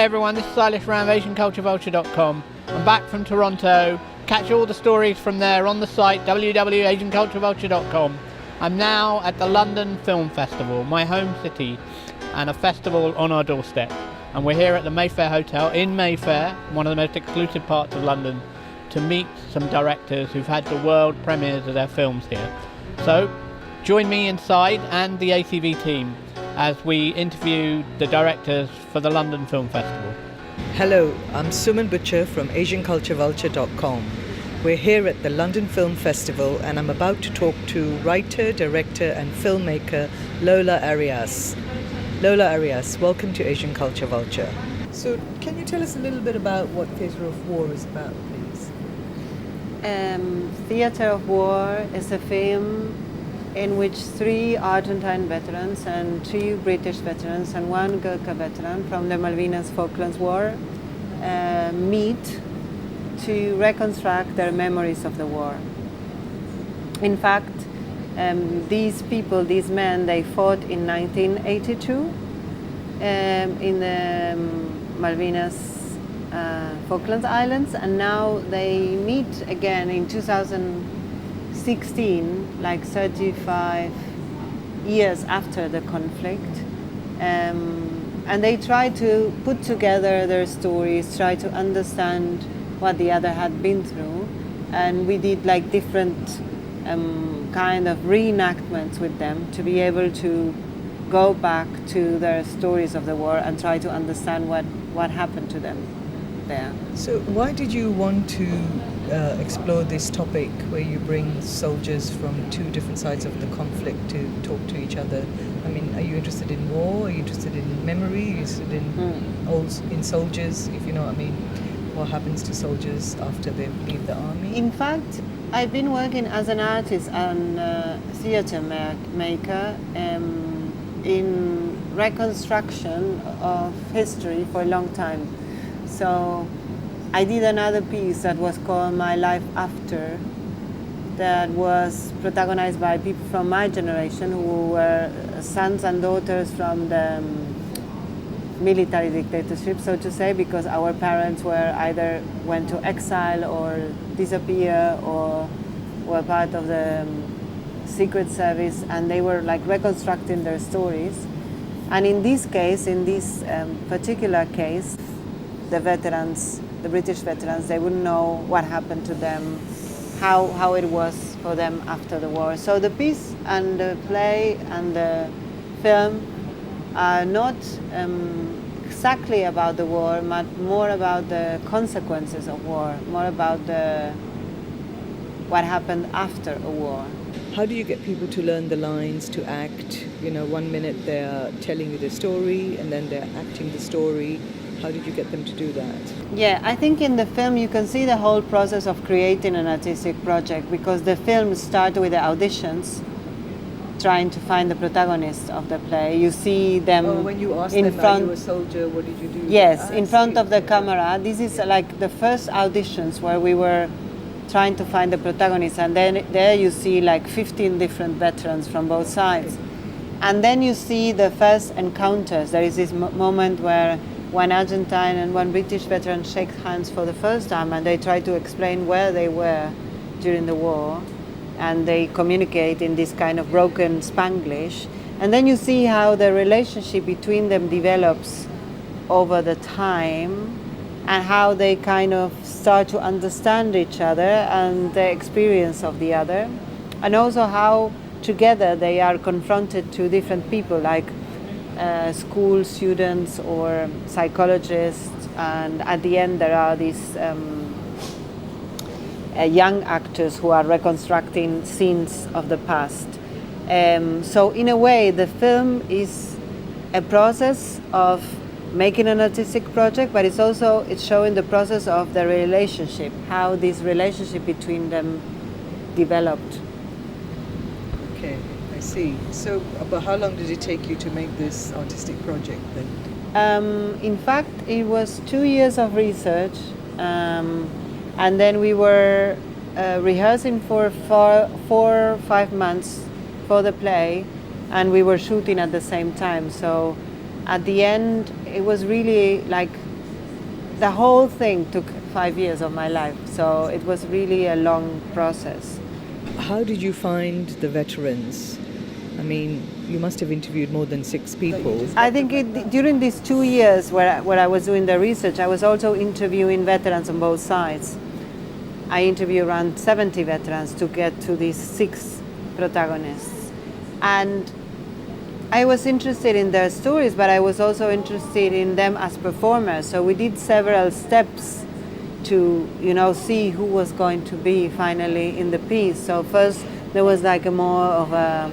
everyone, this is Silas from AsianCultureVulture.com. I'm back from Toronto. Catch all the stories from there on the site www.asianculturevulture.com. I'm now at the London Film Festival, my home city, and a festival on our doorstep. And we're here at the Mayfair Hotel in Mayfair, one of the most exclusive parts of London, to meet some directors who've had the world premieres of their films here. So join me inside and the ACV team as we interview the directors for the London Film Festival. Hello, I'm Suman Bhuchar from AsianCultureVulture.com. We're here at the London Film Festival and I'm about to talk to writer, director and filmmaker Lola Arias. Lola Arias, welcome to Asian Culture Vulture. So can you tell us a little bit about what Theatre of War is about, please? Theatre of War is a film in which 3 Argentine veterans and 2 British veterans and 1 Gurkha veteran from the Malvinas Falklands War meet to reconstruct their memories of the war. In fact, these people, these men, they fought in 1982 in the Malvinas Falklands Islands, and now they meet again in 2016, like 35 years after the conflict, and they try to put together their stories, try to understand what the other had been through, and we did like different kind of reenactments with them to be able to go back to their stories of the war and try to understand what happened to them there. So why did you want to explore this topic where you bring soldiers from 2 different sides of the conflict to talk to each other? I mean, are you interested in war? Are you interested in memory? Are you interested in soldiers, if you know what I mean? What happens to soldiers after they leave the army? In fact, I've been working as an artist and theatre maker in reconstruction of history for a long time. So I did another piece that was called My Life After, that was protagonized by people from my generation who were sons and daughters from the military dictatorship, so to say, because our parents were either went to exile or disappear or were part of the secret service, and they were like reconstructing their stories. And in this case, in this particular case, the veterans, the British veterans, they wouldn't know what happened to them, how it was for them after the war. So the piece and the play and the film are not exactly about the war, but more about the consequences of war, more about what happened after a war. How do you get people to learn the lines, to act? You know, 1 minute they're telling you the story and then they're acting the story. How did you get them to do that? Yeah, I think in the film you can see the whole process of creating an artistic project, because the film starts with the auditions, trying to find the protagonist of the play. You see them when you asked in them, front. are you a soldier? What did you do? Yes, in front of the camera. This is like the first auditions where we were trying to find the protagonist, and then there you see like 15 different veterans from both sides. And then you see the first encounters. There is this moment where 1 Argentine and 1 British veteran shake hands for the first time, and they try to explain where they were during the war, and they communicate in this kind of broken Spanglish. And then you see how the relationship between them develops over the time, and how they kind of start to understand each other and the experience of the other, and also how together they are confronted to different people, like school students or psychologists, and at the end there are these young actors who are reconstructing scenes of the past. So in a way the film is a process of making an artistic project, but it's showing the process of the relationship, how this relationship between them developed. Okay, I see. So, but how long did it take you to make this artistic project then? In fact, it was 2 years of research, and then we were rehearsing for 4 or 5 months for the play, and we were shooting at the same time. So at the end, it was really like the whole thing took 5 years of my life, so it was really a long process. How did you find the veterans? I mean, you must have interviewed more than 6 people. I think during these 2 years where I was doing the research, I was also interviewing veterans on both sides. I interviewed around 70 veterans to get to these 6 protagonists. And I was interested in their stories, but I was also interested in them as performers. So we did several steps to, see who was going to be finally in the piece. So first there was like a more of a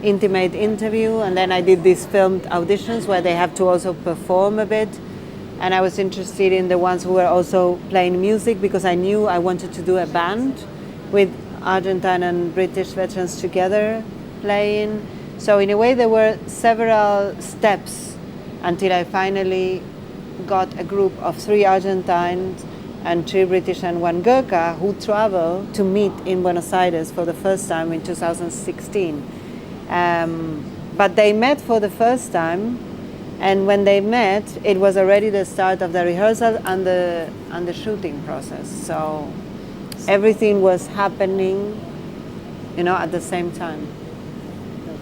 intimate interview, and then I did these filmed auditions where they have to also perform a bit. And I was interested in the ones who were also playing music, because I knew I wanted to do a band with Argentine and British veterans together playing. So in a way there were several steps until I finally got a group of 3 Argentines and 3 British and 1 Gurkha who traveled to meet in Buenos Aires for the first time in 2016. But they met for the first time, and when they met, it was already the start of the rehearsal and the shooting process. So everything was happening, at the same time.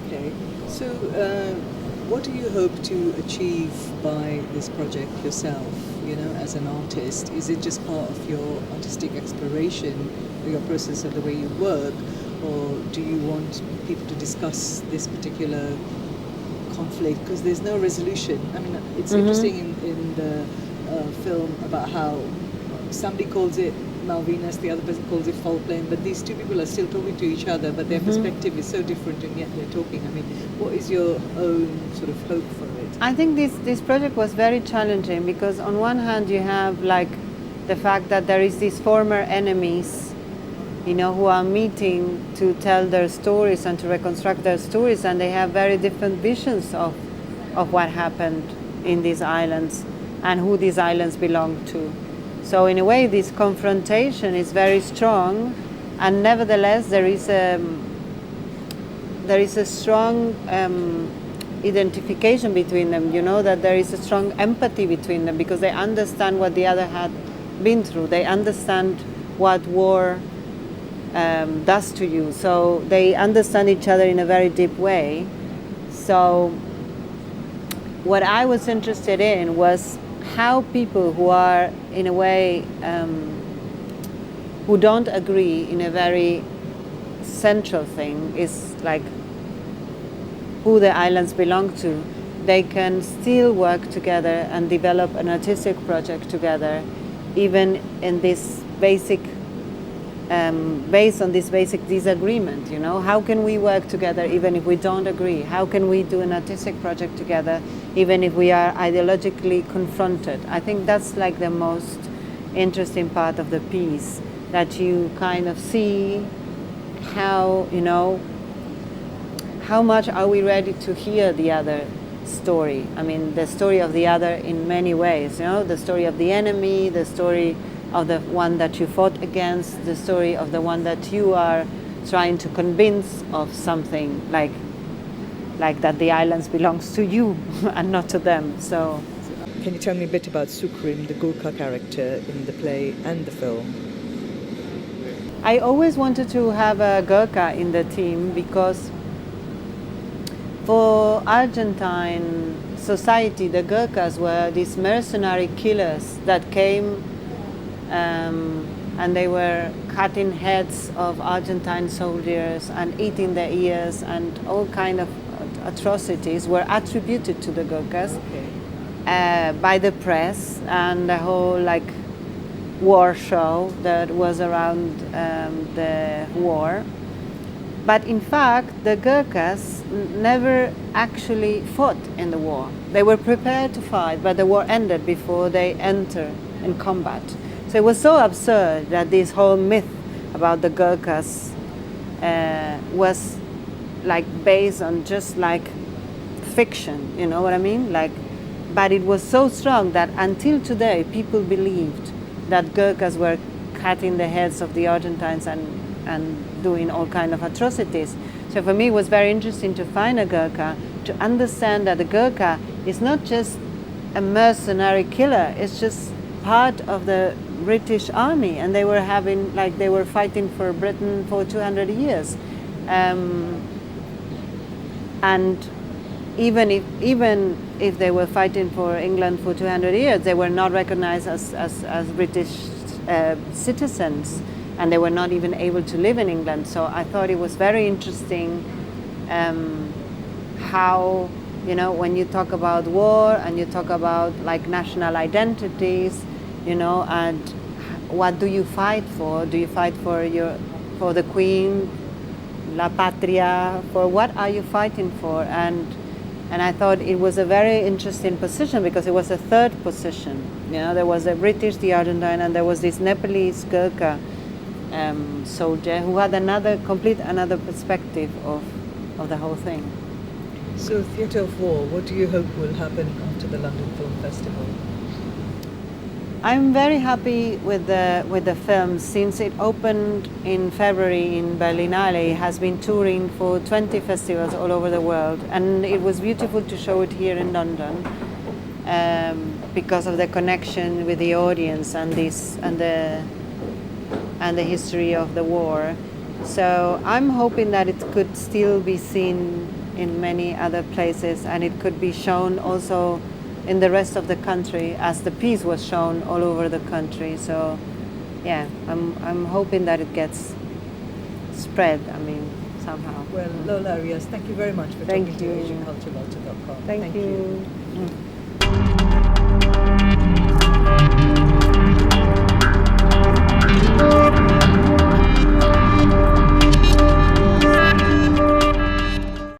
Okay. So, what do you hope to achieve by this project yourself, as an artist? Is it just part of your artistic exploration, or your process of the way you work, or do you want people to discuss this particular conflict? Because there's no resolution. I mean, it's interesting in the film about how somebody calls it Malvinas, the other person calls it Falklands, but these 2 people are still talking to each other, but their perspective is so different, and yet they're talking. I mean, what is your own sort of hope for it? I think this project was very challenging, because on one hand you have like the fact that there is these former enemies, who are meeting to tell their stories and to reconstruct their stories, and they have very different visions of what happened in these islands and who these islands belong to. So in a way this confrontation is very strong, and nevertheless there is a strong identification between them, that there is a strong empathy between them, because they understand what the other had been through. They understand what war does to you. So they understand each other in a very deep way. So what I was interested in was how people who are in a way who don't agree in a very central thing, is like who the islands belong to, they can still work together and develop an artistic project together, even in this basic based on this basic disagreement. How can we work together even if we don't agree? How can we do an artistic project together even if we are ideologically confronted? I think that's like the most interesting part of the piece, that you kind of see how, how much are we ready to hear the other story. I mean, the story of the other in many ways, the story of the enemy, the story of the one that you fought against, the story of the one that you are trying to convince of something, like that the islands belongs to you and not to them. So, can you tell me a bit about Sukrim, the Gurkha character in the play and the film? I always wanted to have a Gurkha in the team, because for Argentine society, the Gurkhas were these mercenary killers that came and they were cutting heads of Argentine soldiers and eating their ears, and all kind of atrocities were attributed to the Gurkhas by the press and the whole war show that was around the war. But in fact, the Gurkhas never actually fought in the war. They were prepared to fight, but the war ended before they enter in combat. So it was so absurd that this whole myth about the Gurkhas was based on just fiction, you know what I mean? But it was so strong that until today people believed that Gurkhas were cutting the heads of the Argentines and doing all kind of atrocities. So for me it was very interesting to find a Gurkha, to understand that the Gurkha is not just a mercenary killer, it's just part of the British Army, and they were having, like, they were fighting for Britain for 200 years. And even if they were fighting for England for 200 years, they were not recognized as British citizens, and they were not even able to live in England. So I thought it was very interesting how, you know, when you talk about war and you talk about like national identities, you know, and what do you fight for? Do you fight for the Queen, La Patria? For what are you fighting for? And I thought it was a very interesting position because it was a third position. You know, there was the British, the Argentine, and there was this Nepalese Gurkha soldier who had another perspective of the whole thing. So, Theatre of War, what do you hope will happen after the London Film Festival? I'm very happy with the film. Since it opened in February in Berlinale, it has been touring for 20 festivals all over the world, and it was beautiful to show it here in London because of the connection with the audience and the history of the war. So I'm hoping that it could still be seen in many other places, and it could be shown also in the rest of the country, as the piece was shown all over the country. So yeah, I'm hoping that it gets spread, I mean, somehow. Well, Lola Arias, thank you very much for Thank talking you. to AsianCultureVulture.com. Thank you. you.